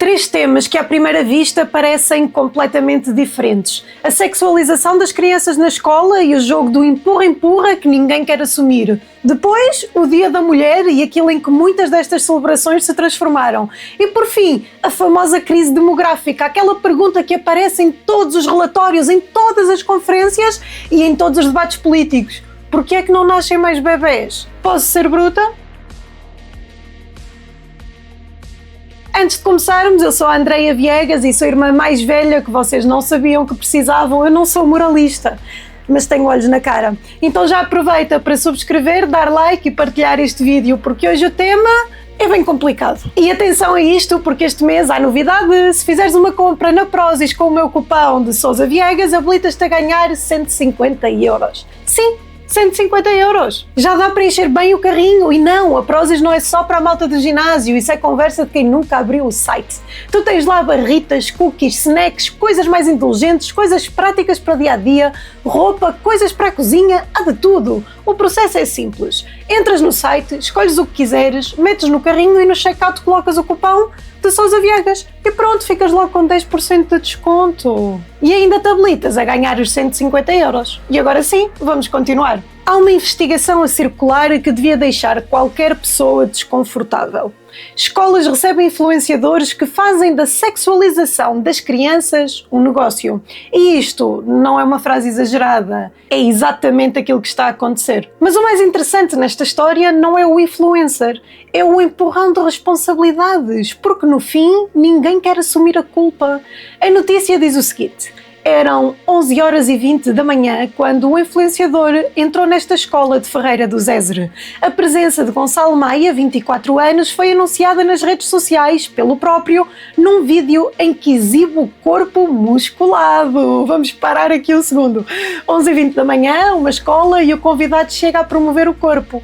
Três temas que à primeira vista parecem completamente diferentes. A sexualização das crianças na escola e o jogo do empurra-empurra que ninguém quer assumir. Depois, o Dia da Mulher e aquilo em que muitas destas celebrações se transformaram. E por fim, a famosa crise demográfica, aquela pergunta que aparece em todos os relatórios, em todas as conferências e em todos os debates políticos. Porquê é que não nascem mais bebés? Posso ser bruta? Antes de começarmos, eu sou a Andreia Viegas e sou a irmã mais velha que vocês não sabiam que precisavam. Eu não sou moralista, mas tenho olhos na cara. Então já aproveita para subscrever, dar like e partilhar este vídeo, porque hoje o tema é bem complicado. E atenção a isto, porque este mês há novidade. Se fizeres uma compra na Prozis com o meu cupão de Sousa Viegas, habilitas-te a ganhar 150 euros. Sim, 150 euros. Já dá para encher bem o carrinho. E não, a Prozis não é só para a malta do ginásio, isso é conversa de quem nunca abriu o site. Tu tens lá barritas, cookies, snacks, coisas mais inteligentes, coisas práticas para o dia-a-dia, roupa, coisas para a cozinha, há de tudo. O processo é simples. Entras no site, escolhes o que quiseres, metes no carrinho e no checkout colocas o cupão de Sousa Viegas e pronto, ficas logo com 10% de desconto. E ainda te habilitas a ganhar os 150 euros. E agora sim, vamos continuar. Há uma investigação a circular que devia deixar qualquer pessoa desconfortável. Escolas recebem influenciadores que fazem da sexualização das crianças um negócio. E isto não é uma frase exagerada, é exatamente aquilo que está a acontecer. Mas o mais interessante nesta história não é o influencer, é o empurrão de responsabilidades, porque no fim ninguém quer assumir a culpa. A notícia diz o seguinte: eram 11h20 da manhã quando o influenciador entrou nesta escola de Ferreira do Zezer. A presença de Gonçalo Maia, 24 anos, foi anunciada nas redes sociais pelo próprio num vídeo em que exibe o corpo musculado. Vamos parar aqui um segundo. 11h20 da manhã, uma escola, e o convidado chega a promover o corpo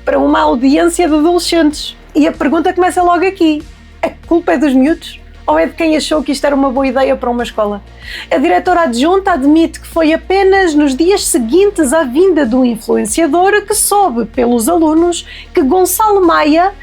para uma audiência de adolescentes. E a pergunta começa logo aqui: a culpa é dos miúdos? Ou é de quem achou que isto era uma boa ideia para uma escola? A diretora adjunta admite que foi apenas nos dias seguintes à vinda do influenciador que soube pelos alunos que Gonçalo Maia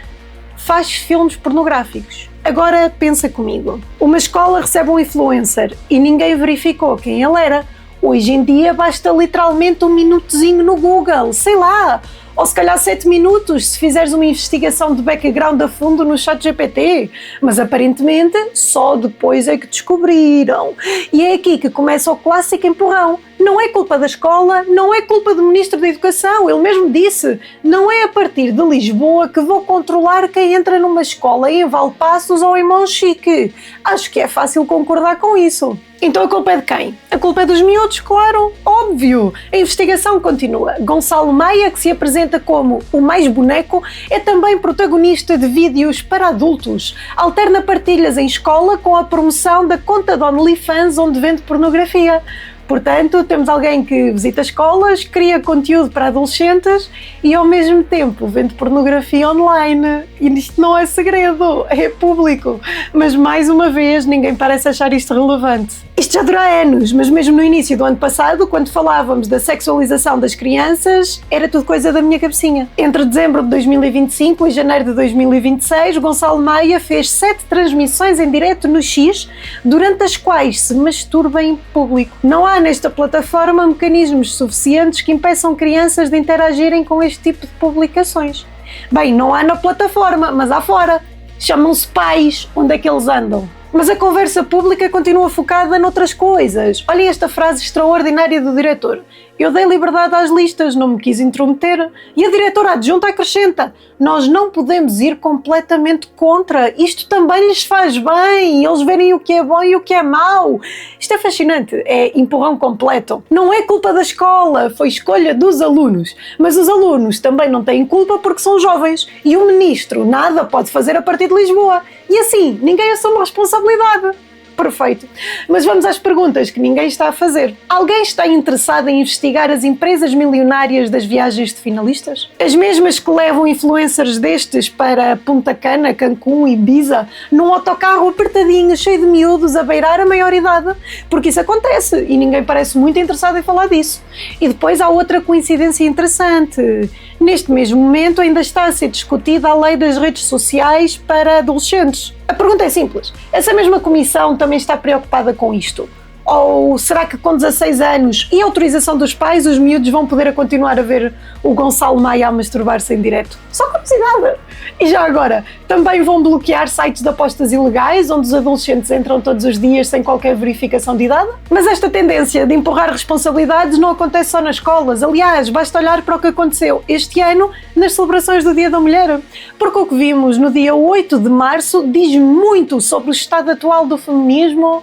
faz filmes pornográficos. Agora pensa comigo, uma escola recebe um influencer e ninguém verificou quem ele era. Hoje em dia basta literalmente um minutozinho no Google, sei lá, ou se calhar 7 minutos se fizeres uma investigação de background a fundo no ChatGPT, mas aparentemente só depois é que descobriram. E é aqui que começa o clássico empurrão. Não é culpa da escola, não é culpa do Ministro da Educação, ele mesmo disse: não é a partir de Lisboa que vou controlar quem entra numa escola em Valpaços ou em Monchique. Acho que é fácil concordar com isso. Então a culpa é de quem? A culpa é dos miúdos, claro, óbvio. A investigação continua. Gonçalo Maia, que se apresenta como o mais boneco, é também protagonista de vídeos para adultos. Alterna partilhas em escola com a promoção da conta de OnlyFans onde vende pornografia. Portanto, temos alguém que visita escolas, cria conteúdo para adolescentes e ao mesmo tempo vende pornografia online. E isto não é segredo, é público. Mas mais uma vez, ninguém parece achar isto relevante. Isto já dura anos, mas mesmo no início do ano passado, quando falávamos da sexualização das crianças, era tudo coisa da minha cabecinha. Entre dezembro de 2025 e janeiro de 2026, Gonçalo Maia fez 7 transmissões em direto no X, durante as quais se masturba em público. Não há nesta plataforma mecanismos suficientes que impeçam crianças de interagirem com este tipo de publicações. Bem, não há na plataforma, mas há fora. Chamam-se pais, onde é que eles andam? Mas a conversa pública continua focada noutras coisas. Olhem esta frase extraordinária do diretor: eu dei liberdade às listas, não me quis intrometer. E a diretora adjunta acrescenta: nós não podemos ir completamente contra, isto também lhes faz bem, eles verem o que é bom e o que é mau. Isto é fascinante, é empurrão completo. Não é culpa da escola, foi escolha dos alunos. Mas os alunos também não têm culpa porque são jovens e o ministro nada pode fazer a partir de Lisboa. E assim, ninguém assume responsabilidade. Perfeito. Mas vamos às perguntas que ninguém está a fazer. Alguém está interessado em investigar as empresas milionárias das viagens de finalistas? As mesmas que levam influencers destes para Punta Cana, Cancún e Ibiza num autocarro apertadinho, cheio de miúdos a beirar a maioridade? Porque isso acontece e ninguém parece muito interessado em falar disso. E depois há outra coincidência interessante. Neste mesmo momento ainda está a ser discutida a lei das redes sociais para adolescentes. A pergunta é simples: essa mesma comissão também está preocupada com isto? Ou será que com 16 anos e autorização dos pais os miúdos vão poder continuar a ver o Gonçalo Maia a masturbar-se em direto? Só curiosidade! E já agora, também vão bloquear sites de apostas ilegais onde os adolescentes entram todos os dias sem qualquer verificação de idade? Mas esta tendência de empurrar responsabilidades não acontece só nas escolas. Aliás, basta olhar para o que aconteceu este ano nas celebrações do Dia da Mulher. Porque o que vimos no dia 8 de março diz muito sobre o estado atual do feminismo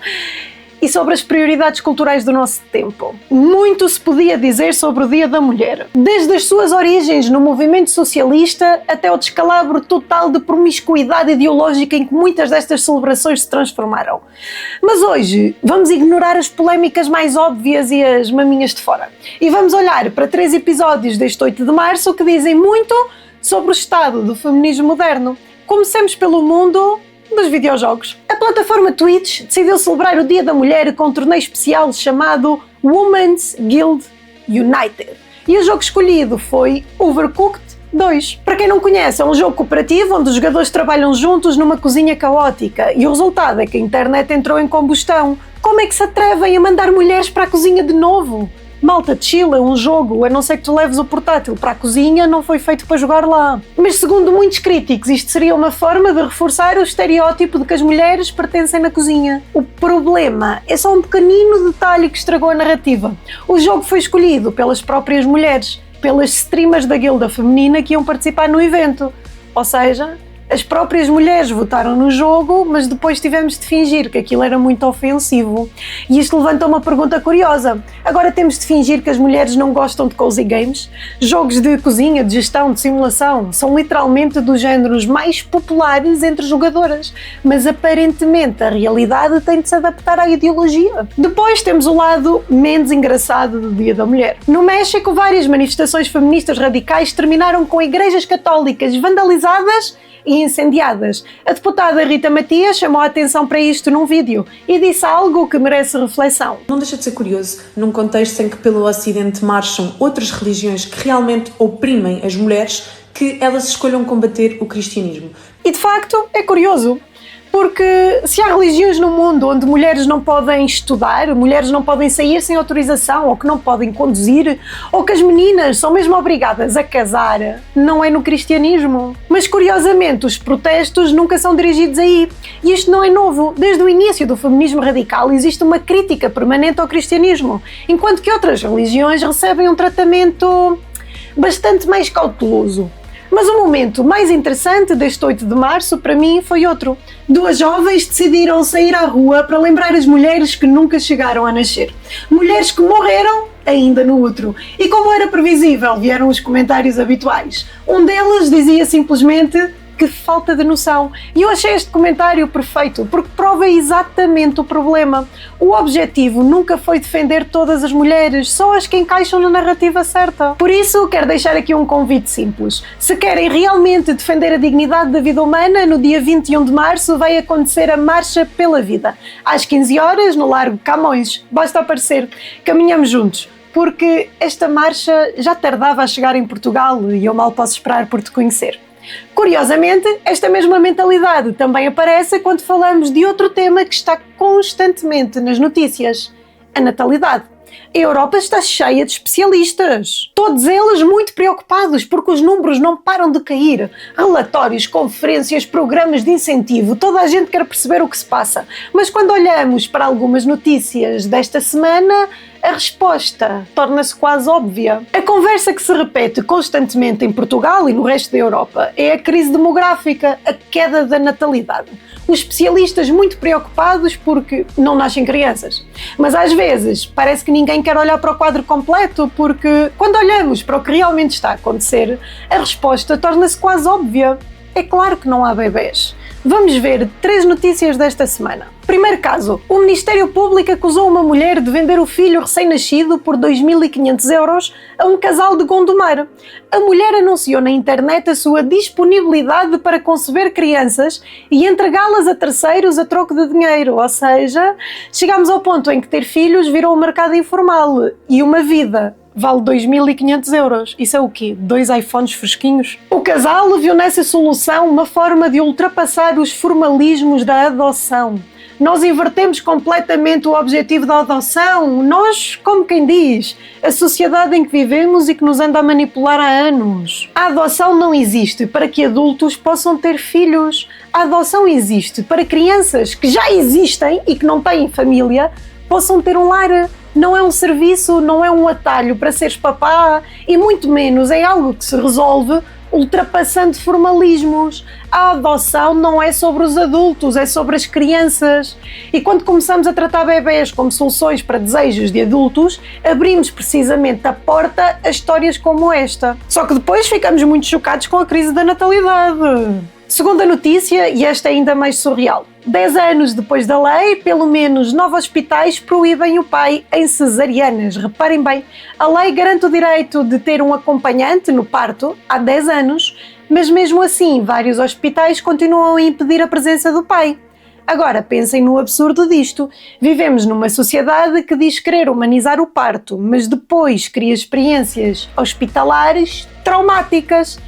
e sobre as prioridades culturais do nosso tempo. Muito se podia dizer sobre o Dia da Mulher, desde as suas origens no movimento socialista até o descalabro total de promiscuidade ideológica em que muitas destas celebrações se transformaram. Mas hoje vamos ignorar as polémicas mais óbvias e as maminhas de fora. E vamos olhar para 3 episódios deste 8 de março que dizem muito sobre o estado do feminismo moderno. Comecemos pelo mundo dos videojogos. A plataforma Twitch decidiu celebrar o Dia da Mulher com um torneio especial chamado Women's Guild United. E o jogo escolhido foi Overcooked 2. Para quem não conhece, é um jogo cooperativo onde os jogadores trabalham juntos numa cozinha caótica e o resultado é que a internet entrou em combustão. Como é que se atrevem a mandar mulheres para a cozinha de novo? Malta, chill, é um jogo, a não ser que tu leves o portátil para a cozinha, não foi feito para jogar lá. Mas segundo muitos críticos, isto seria uma forma de reforçar o estereótipo de que as mulheres pertencem na cozinha. O problema é só um pequenino detalhe que estragou a narrativa. O jogo foi escolhido pelas próprias mulheres, pelas streamers da guilda feminina que iam participar no evento. Ou seja, as próprias mulheres votaram no jogo, mas depois tivemos de fingir que aquilo era muito ofensivo. E isto levanta uma pergunta curiosa. Agora temos de fingir que as mulheres não gostam de cozy games? Jogos de cozinha, de gestão, de simulação, são literalmente dos géneros mais populares entre jogadoras. Mas aparentemente a realidade tem de se adaptar à ideologia. Depois temos o lado menos engraçado do Dia da Mulher. No México, várias manifestações feministas radicais terminaram com igrejas católicas vandalizadas e incendiadas. A deputada Rita Matias chamou a atenção para isto num vídeo e disse algo que merece reflexão. Não deixa de ser curioso, num contexto em que pelo Ocidente marcham outras religiões que realmente oprimem as mulheres, que elas escolham combater o cristianismo. E de facto é curioso, porque se há religiões no mundo onde mulheres não podem estudar, mulheres não podem sair sem autorização, ou que não podem conduzir, ou que as meninas são mesmo obrigadas a casar, não é no cristianismo. Mas curiosamente os protestos nunca são dirigidos aí. E isto não é novo. Desde o início do feminismo radical existe uma crítica permanente ao cristianismo, enquanto que outras religiões recebem um tratamento bastante mais cauteloso. Mas o momento mais interessante deste 8 de março para mim foi outro. 2 jovens decidiram sair à rua para lembrar as mulheres que nunca chegaram a nascer. Mulheres que morreram ainda no útero. E como era previsível, vieram os comentários habituais. Um deles dizia simplesmente: que falta de noção. E eu achei este comentário perfeito, porque prova exatamente o problema. O objetivo nunca foi defender todas as mulheres, só as que encaixam na narrativa certa. Por isso, quero deixar aqui um convite simples. Se querem realmente defender a dignidade da vida humana, no dia 21 de março vai acontecer a Marcha pela Vida. Às 15 horas, no Largo Camões. Basta aparecer. Caminhamos juntos. Porque esta marcha já tardava a chegar em Portugal e eu mal posso esperar por te conhecer. Curiosamente, esta mesma mentalidade também aparece quando falamos de outro tema que está constantemente nas notícias: a natalidade. A Europa está cheia de especialistas, todos eles muito preocupados porque os números não param de cair. Relatórios, conferências, programas de incentivo, toda a gente quer perceber o que se passa. Mas quando olhamos para algumas notícias desta semana, a resposta torna-se quase óbvia. A conversa que se repete constantemente em Portugal e no resto da Europa é a crise demográfica, a queda da natalidade. Os especialistas muito preocupados porque não nascem crianças. Mas às vezes parece que ninguém quer olhar para o quadro completo, porque quando olhamos para o que realmente está a acontecer, a resposta torna-se quase óbvia. É claro que não há bebés. Vamos ver 3 notícias desta semana. Primeiro caso: o Ministério Público acusou uma mulher de vender o filho recém-nascido por 2.500 euros a um casal de Gondomar. A mulher anunciou na internet a sua disponibilidade para conceber crianças e entregá-las a terceiros a troco de dinheiro, ou seja, chegamos ao ponto em que ter filhos virou um mercado informal e uma vida vale 2.500 euros. Isso é o quê? 2 iPhones fresquinhos? O casal viu nessa solução uma forma de ultrapassar os formalismos da adoção. Nós invertemos completamente o objetivo da adoção. Nós, como quem diz, a sociedade em que vivemos e que nos anda a manipular há anos. A adoção não existe para que adultos possam ter filhos. A adoção existe para crianças que já existem e que não têm família possam ter um lar. Não é um serviço, não é um atalho para seres papá e muito menos é algo que se resolve ultrapassando formalismos. A adoção não é sobre os adultos, é sobre as crianças. E quando começamos a tratar bebés como soluções para desejos de adultos, abrimos precisamente a porta a histórias como esta. Só que depois ficamos muito chocados com a crise da natalidade. Segunda notícia, e esta é ainda mais surreal. 10 anos depois da lei, pelo menos 9 hospitais proíbem o pai em cesarianas. Reparem bem, a lei garante o direito de ter um acompanhante no parto há 10 anos, mas mesmo assim vários hospitais continuam a impedir a presença do pai. Agora, pensem no absurdo disto. Vivemos numa sociedade que diz querer humanizar o parto, mas depois cria experiências hospitalares traumáticas.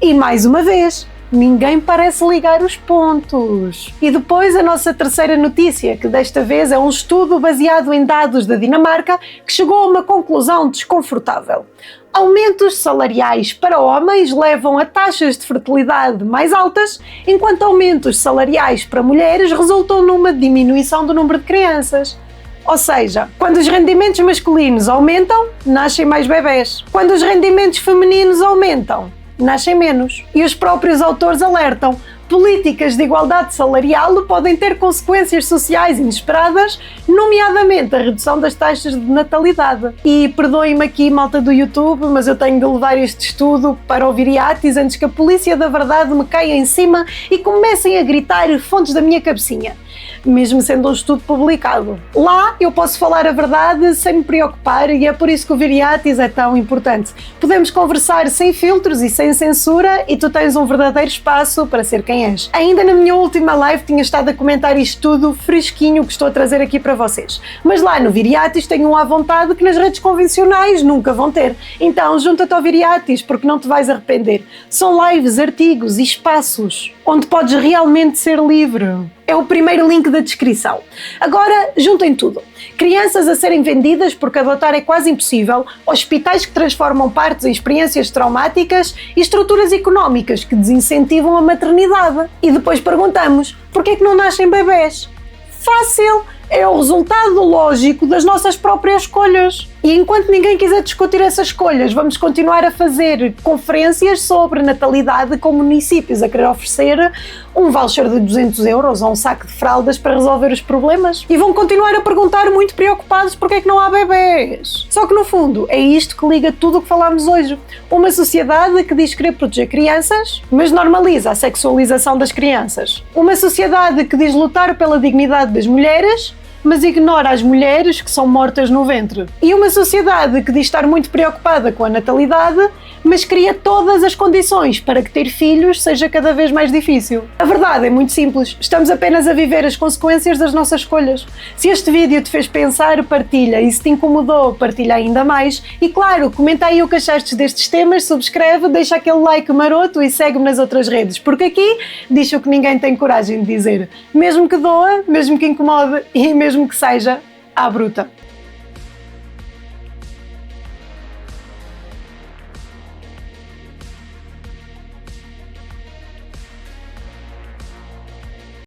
E mais uma vez, ninguém parece ligar os pontos. E depois a nossa terceira notícia, que desta vez é um estudo baseado em dados da Dinamarca que chegou a uma conclusão desconfortável. Aumentos salariais para homens levam a taxas de fertilidade mais altas, enquanto aumentos salariais para mulheres resultam numa diminuição do número de crianças. Ou seja, quando os rendimentos masculinos aumentam, nascem mais bebés. Quando os rendimentos femininos aumentam, nascem menos. E os próprios autores alertam: políticas de igualdade salarial podem ter consequências sociais inesperadas, nomeadamente a redução das taxas de natalidade. E perdoem-me aqui, malta do YouTube, mas eu tenho de levar este estudo para o Viriatis antes que a polícia da verdade me caia em cima e comecem a gritar fontes da minha cabecinha. Mesmo sendo um estudo publicado. Lá eu posso falar a verdade sem me preocupar e é por isso que o Viriatis é tão importante. Podemos conversar sem filtros e sem censura e tu tens um verdadeiro espaço para ser quem és. Ainda na minha última live tinha estado a comentar isto tudo fresquinho que estou a trazer aqui para vocês. Mas lá no Viriatis tenham à vontade que nas redes convencionais nunca vão ter. Então junta-te ao Viriatis porque não te vais arrepender. São lives, artigos e espaços onde podes realmente ser livre. É o primeiro link da descrição. Agora, juntem tudo. Crianças a serem vendidas porque adotar é quase impossível, hospitais que transformam partos em experiências traumáticas e estruturas económicas que desincentivam a maternidade. E depois perguntamos, porquê é que não nascem bebés? Fácil! É o resultado lógico das nossas próprias escolhas. E enquanto ninguém quiser discutir essas escolhas, vamos continuar a fazer conferências sobre natalidade com municípios a querer oferecer um voucher de 200 euros ou um saco de fraldas para resolver os problemas. E vão continuar a perguntar muito preocupados porque é que não há bebés. Só que no fundo é isto que liga tudo o que falámos hoje. Uma sociedade que diz querer proteger crianças, mas normaliza a sexualização das crianças. Uma sociedade que diz lutar pela dignidade das mulheres, mas ignora as mulheres que são mortas no ventre. E uma sociedade que diz estar muito preocupada com a natalidade, mas cria todas as condições para que ter filhos seja cada vez mais difícil. A verdade é muito simples, estamos apenas a viver as consequências das nossas escolhas. Se este vídeo te fez pensar, partilha, e se te incomodou, partilha ainda mais. E claro, comenta aí o que achaste destes temas, subscreve, deixa aquele like maroto e segue-me nas outras redes, porque aqui diz o que ninguém tem coragem de dizer. Mesmo que doa, mesmo que incomode e mesmo que seja à bruta.